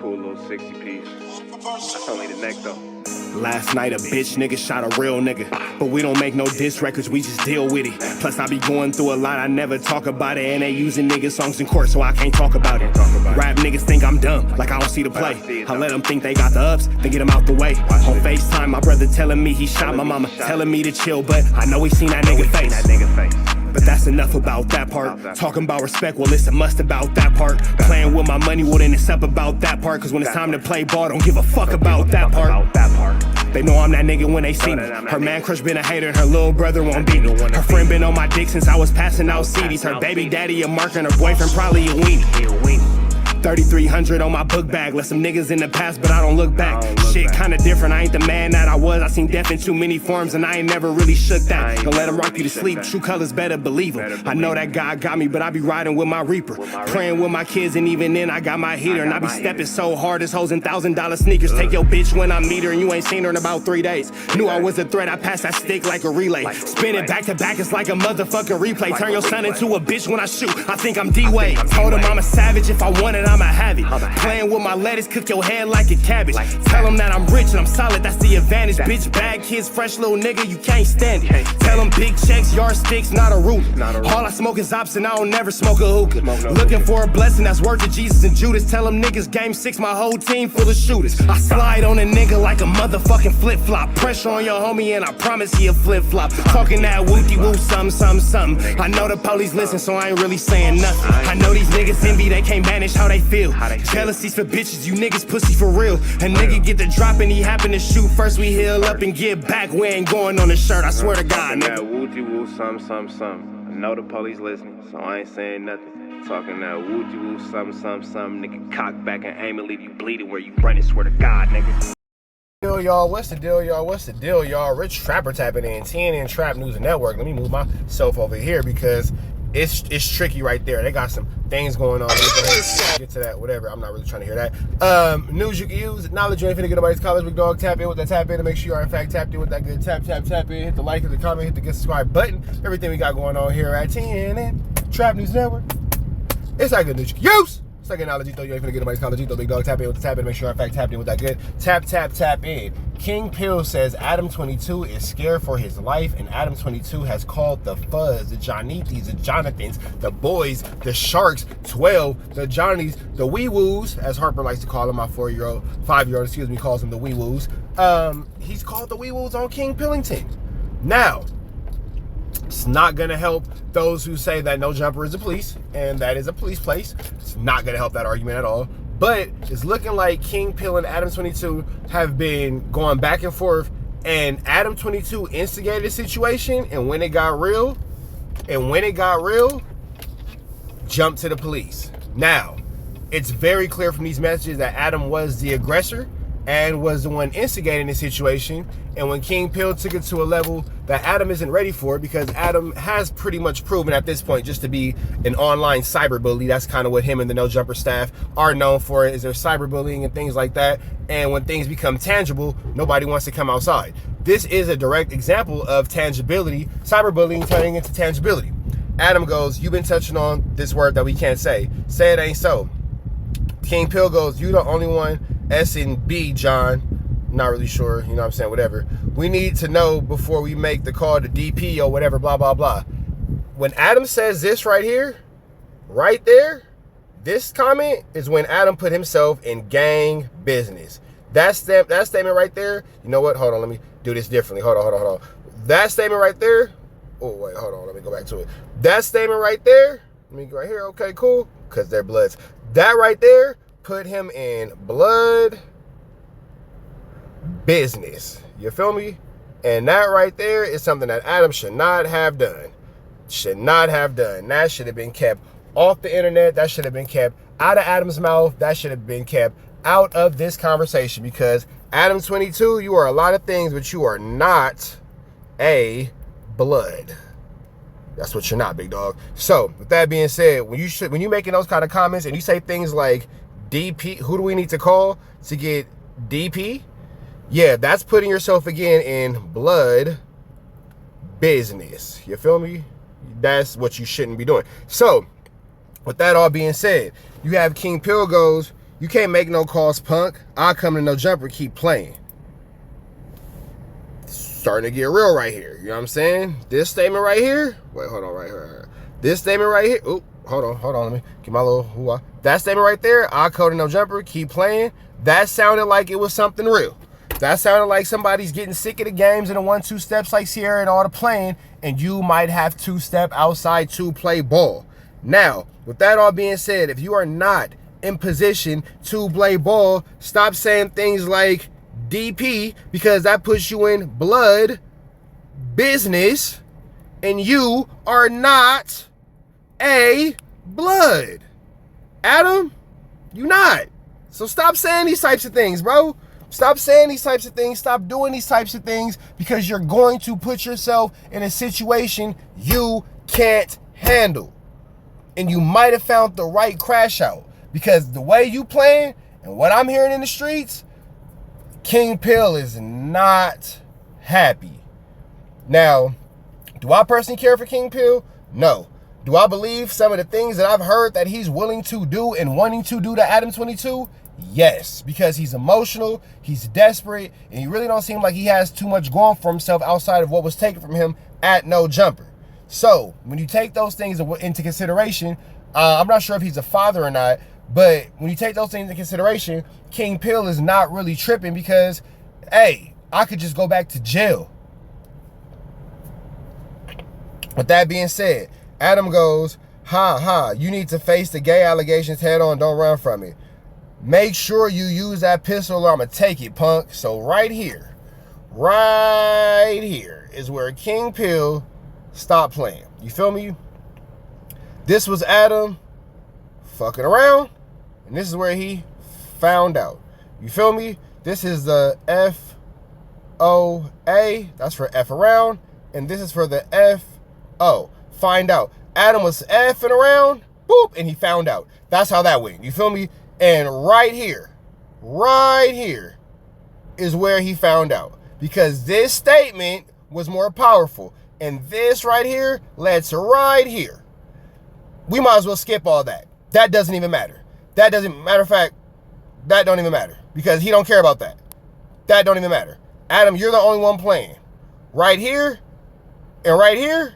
cool little 60 piece. That's only the neck though. Last night a bitch nigga shot a real nigga, but we don't make no diss records, we just deal with it. Plus I be going through a lot, I never talk about it, and they using nigga songs in court, so I can't talk about it. Rap niggas think I'm dumb, like I don't see the play. I let them think they got the ups, then get them out the way. On FaceTime, my brother telling me he shot my mama, telling me to chill, but I know he seen that nigga face. But that's enough about that part. Talking about respect, well it's a must about that part. Playing with my money, well then it's up about that part. Cause when it's time to play ball, don't give a fuck about that part. They know I'm that nigga when they see me. Her man crush been a hater and her little brother won't beat me. Her friend been on my dick since I was passing out CDs. Her baby daddy a mark and her boyfriend probably a weenie. 3,300 on my book bag. Left some niggas in the past, but I don't look back. Shit kinda different, I ain't the man that I was. I seen death in too many forms and I ain't never really shook that. Don't let him rock you to sleep, true colors better believe him. I know that God got me, but I be riding with my reaper. Praying with my kids and even then I got my heater. And I be stepping so hard, this hoes in $1,000 sneakers. Take your bitch when I meet her and you ain't seen her in about 3 days. Knew I was a threat, I passed that stick like a relay. Spin it back to back, it's like a motherfucking replay. Turn your son into a bitch when I shoot, I think I'm D-Wade. Told him I'm a savage, if I want it, I'ma have it. Playing with my lettuce, cook your head like a cabbage. Tell them that I'm rich and I'm solid, that's the advantage. Bitch, bad kids, fresh little nigga, you can't stand it. Tell them big checks, yardsticks, not a ruler. All I smoke is ops and I don't never smoke a hookah. Looking for a blessing that's worth of Jesus and Judas. Tell them niggas game 6, my whole team full of shooters. I slide on a nigga like a motherfucking flip-flop. Pressure on your homie and I promise he a flip-flop. Talking that wooty-woo, something. I know the police listen, so I ain't really saying nothing. I know these niggas envy, they can't manage how they feel. Jealousy's for bitches, you niggas pussy for real. A nigga get the drop and he happen to shoot. First we heal up and get back, we ain't going on the shirt, I swear to God, nigga. That woo-woo, something. I know the police listening, so I ain't saying nothing. Talking that woo-woo, something. Nigga cock back and aim and leave you bleeding where you running, swear to God, nigga. What's the deal, y'all? Rich Trapper tapping in, TNN Trap News Network. Let me move myself over here because it's tricky right there. They got some things going on. Get to that, whatever. I'm not really trying to hear that. News you can use. Knowledge you ain't finna get nobody's college. Big dog, tap in with that tap in to make sure you are in fact tapped in with that good tap in. Hit the like, hit the comment, hit the good subscribe button. Everything we got going on here at TNN Trap News Network. It's that good news you can use. Second knowledge, you ain't finna get nobody's college. Big dog, tap in with the tap in to make sure you're in fact tapped in with that good tap in. King Pill says ADAM22 is scared for his life, and ADAM22 has called the Fuzz, the Johnithis, the Jonathans, the Boys, the Sharks, 12, the Johnnies, the Wee-Woos, as Harper likes to call them, my 5-year-old, calls them the Wee-Woos. He's called the Wee-Woos on King Pillington. Now, it's not gonna help those who say that No Jumper is a police, and that is a police place. It's not gonna help that argument at all. But it's looking like King Pill and ADAM22 have been going back and forth, and ADAM22 instigated the situation, and when it got real, jumped to the police. Now, it's very clear from these messages that Adam was the aggressor and was the one instigating the situation. And when King Pill took it to a level that Adam isn't ready for, because Adam has pretty much proven at this point just to be an online cyberbully. That's kind of what him and the No Jumper staff are known for, is their cyberbullying and things like that. And when things become tangible, nobody wants to come outside. This is a direct example of tangibility, cyberbullying turning into tangibility. Adam goes, you've been touching on this word that we can't say. Say it ain't so. King Pill goes, you the only one, S and B, John. Not really sure, you know what I'm saying, whatever. We need to know before we make the call to DP or whatever, blah, blah, blah. When Adam says this right here, right there, this comment is when Adam put himself in gang business. That statement right there, you know what? Hold on, let me do this differently. Hold on. That statement right there, oh, wait, hold on, let me go back to it. That statement right there, let me go right here, okay, cool, because they're bloods. That right there put him in blood business. You feel me? And that right there is something that Adam should not have done. That should have been kept off the internet. That should have been kept out of Adam's mouth. That should have been kept out of this conversation, because ADAM22, you are a lot of things, but you are not a blood. That's what you're not, big dog. So with that being said, when you making those kind of comments and you say things like DP, who do we need to call to get DP? Yeah, that's putting yourself again in blood business. You feel me? That's what you shouldn't be doing. So with that all being said, you have King Pill goes, You can't make no calls, punk. I'll come to no jumper, keep playing. Starting to get real right here. You know what I'm saying? This statement right here. Wait, hold on, right here. This statement right here. Oop, hold on. Let me get my little hoo-ah. That statement right there. I'll come to no jumper, keep playing. That sounded like it was something real. That sounded like somebody's getting sick of the games and the 1-2 steps like Sierra and all the playing, and you might have 2-step outside to play ball. Now, with that all being said, if you are not in position to play ball, stop saying things like DP, because that puts you in blood business, and you are not a blood. Adam, you not. So stop saying these types of things, bro. Stop saying these types of things. Stop doing these types of things, because you're going to put yourself in a situation you can't handle. And you might have found the right crash out, because the way you playing and what I'm hearing in the streets, King Pill is not happy. Now, do I personally care for King Pill? No. Do I believe some of the things that I've heard that he's willing to do and wanting to do to ADAM22? Yes, because he's emotional, he's desperate, and he really don't seem like he has too much going for himself outside of what was taken from him at No Jumper. So, when you take those things into consideration, I'm not sure if he's a father or not, but when you take those things into consideration, King Pill is not really tripping, because, hey, I could just go back to jail. With that being said, Adam goes, you need to face the gay allegations head on, don't run from it. Make sure you use that pistol or I'm going to take it, punk. So right here is where King Pill stopped playing. You feel me? This was Adam fucking around, and this is where he found out. You feel me? This is the FOA. That's for F around, and this is for the FO. Find out. Adam was effing around, boop, and he found out. That's how that went. You feel me? And right here is where he found out, because this statement was more powerful, and this right here led to right here. We might as well skip all that. That doesn't even matter. That don't even matter, because he don't care about that. That don't even matter. Adam, you're the only one playing. Right here and right here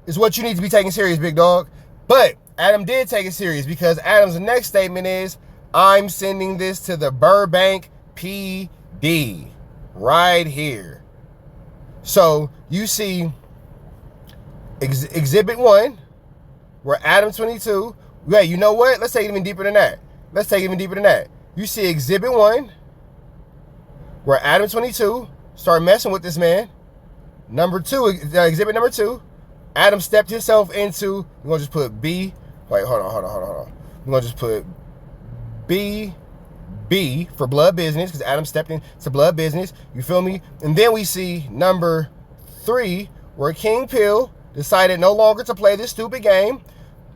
is what you need to be taking serious, big dog. But Adam did take it serious, because Adam's next statement is, I'm sending this to the Burbank PD. Right here. So you see Exhibit 1, where ADAM22, wait, you know what? Let's take it even deeper than that. You see Exhibit 1, where ADAM22 started messing with this man. Number 2, exhibit number 2, Adam stepped himself into, we're going to just put B. Wait, hold on. We're going to just put B for blood business, because Adam stepped into blood business. You feel me? And then we see number 3, where King Pill decided no longer to play this stupid game.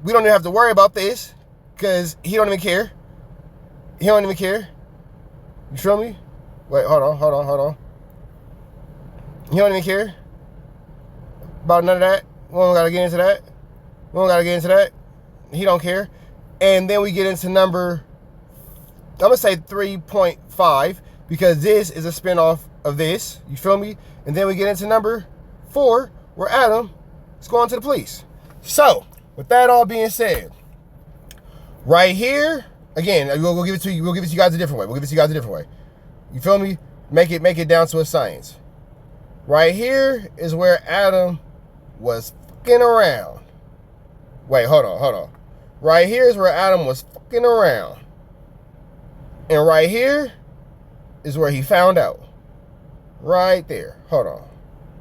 We don't even have to worry about this, because he don't even care. You feel me? Wait, hold on. He don't even care about none of that. We don't gotta get into that. He don't care. And then we get into number, I'm gonna say 3.5, because this is a spinoff of this. You feel me? And then we get into number 4, where Adam is going to the police. So, with that all being said, right here, again, we'll give it to you. We'll give it to you guys a different way. You feel me? Make it down to a science. Right here is where Adam was fucking around. Wait, hold on. Right here is where Adam was fucking around. And right here is where he found out. Right there. Hold on.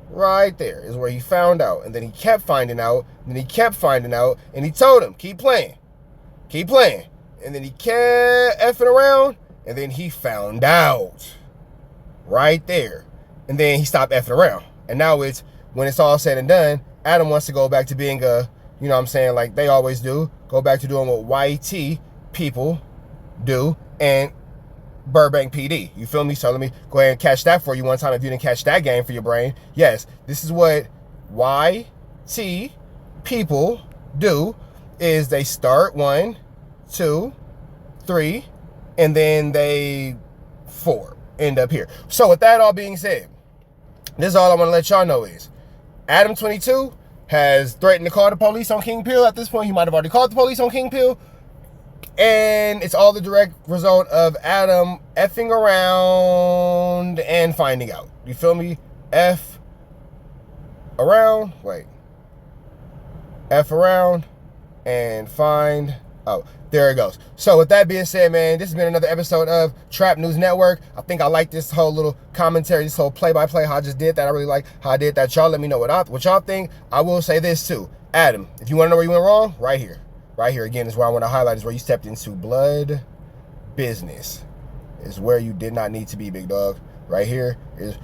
Right there is where he found out. And then he kept finding out. And he told him, keep playing. And then he kept effing around. And then he found out. Right there. And then he stopped effing around. And now it's, when it's all said and done, Adam wants to go back to being a, you know what I'm saying, like they always do. Go back to doing what YT people do and Burbank PD. You feel me? So let me go ahead and catch that for you one time if you didn't catch that game for your brain. Yes, this is what YT people do, is they start 1, 2, 3, and then they 4 end up here. So with that all being said, this is all I want to let y'all know is ADAM22 has threatened to call the police on King Pill. At this point, he might have already called the police on King Pill. And it's all the direct result of Adam effing around and finding out. You feel me? F around. Wait. F around and find. Oh, there it goes. So with that being said, man, this has been another episode of Trap News Network. I think I like this whole little commentary, this whole play-by-play, how I just did that. I really like how I did that. Y'all let me know what y'all think. I will say this too. Adam, if you want to know where you went wrong, right here. Right here again is where I want to highlight, is where you stepped into blood business. Is where you did not need to be, big dog. Right here is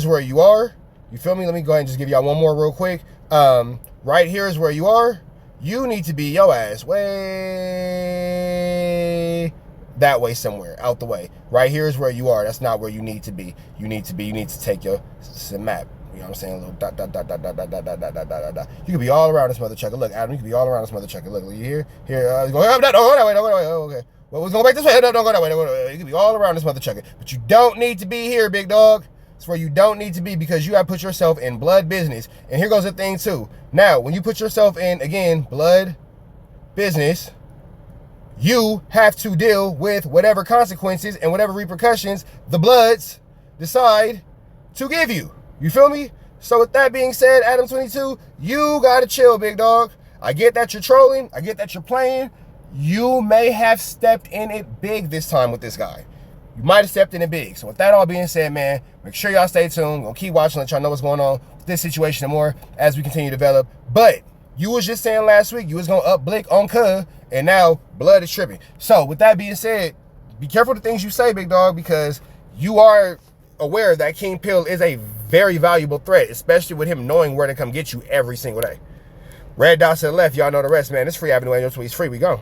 where you are. You feel me? Let me go ahead and just give y'all one more real quick. Right here is where you are. You need to be your ass way that way somewhere, out the way. Right here is where you are. That's not where you need to be. You need to take your map. You know what I'm saying? A little dot. You could be all around this mother chucker. Look, Adam, you could be all around this mother chucker. Look, you here? Here, go that way. Okay. Well, we're going back this way. Don't go that way. You could be all around this mother chucker. But you don't need to be here, big dog. It's where you don't need to be, because you have put yourself in blood business. And here goes the thing, too. Now, when you put yourself in, again, blood business, you have to deal with whatever consequences and whatever repercussions the Bloods decide to give you. You feel me? So with that being said, ADAM22, you gotta chill, big dog. I get that you're trolling. I get that you're playing. You may have stepped in it big this time with this guy. You might have stepped in it big. So with that all being said, man, make sure y'all stay tuned. Gonna keep watching, let y'all know what's going on with this situation and more as we continue to develop. But you was just saying last week you was gonna up Blick on Cuz, and now blood is tripping. So with that being said, be careful the things you say, big dog, because you are aware that King Pill is a very valuable threat, especially with him knowing where to come get you every single day. Red dots to the left, y'all know the rest, man. It's free Avenue Angel Tweets. Free, we go.